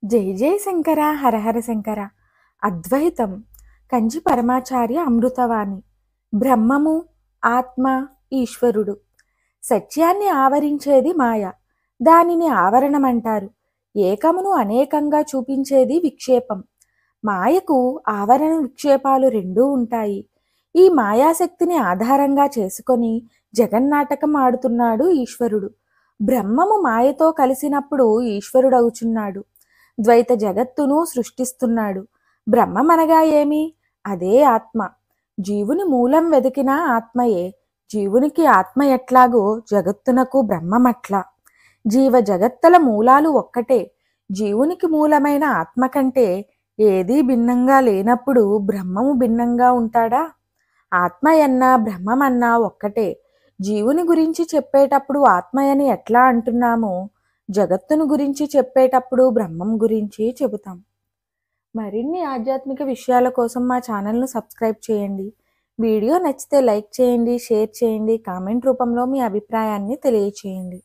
జై జై శంకర హరహర శంకర. అద్వైతం కంచి పరమాచార్య అమృతవాణి. బ్రహ్మము, ఆత్మ, ఈశ్వరుడు. సత్యాన్ని ఆవరించేది మాయ, దానిని ఆవరణమంటారు. ఏకమును అనేకంగా చూపించేది విక్షేపం. మాయకు ఆవరణ విక్షేపాలు రెండూ ఉంటాయి. ఈ మాయాశక్తిని ఆధారంగా చేసుకొని జగన్నాటకం ఆడుతున్నాడు ఈశ్వరుడు. బ్రహ్మము మాయతో కలిసినప్పుడు ఈశ్వరుడవుచున్నాడు. ద్వైత జగత్తును సృష్టిస్తున్నాడు. బ్రహ్మమనగా ఏమి? అదే ఆత్మ. జీవుని మూలం వెదికినా ఆత్మయే. జీవునికి ఆత్మ ఎట్లాగో జగత్తునకు బ్రహ్మమట్లా. జీవ జగత్తల మూలాలు ఒక్కటే. జీవునికి మూలమైన ఆత్మ కంటే ఏదీ భిన్నంగా లేనప్పుడు బ్రహ్మము భిన్నంగా ఉంటాడా? ఆత్మయన్నా బ్రహ్మమన్నా ఒక్కటే. జీవుని గురించి చెప్పేటప్పుడు ఆత్మయని ఎట్లా అంటున్నామో, జగత్తును గురించి చెప్పేటప్పుడు బ్రహ్మం గురించి చెబుతాం. మరిన్ని ఆధ్యాత్మిక విషయాల కోసం మా ఛానల్ను సబ్స్క్రైబ్ చేయండి. వీడియో నచ్చితే లైక్ చేయండి, షేర్ చేయండి, కామెంట్ రూపంలో మీ అభిప్రాయాన్ని తెలియచేయండి.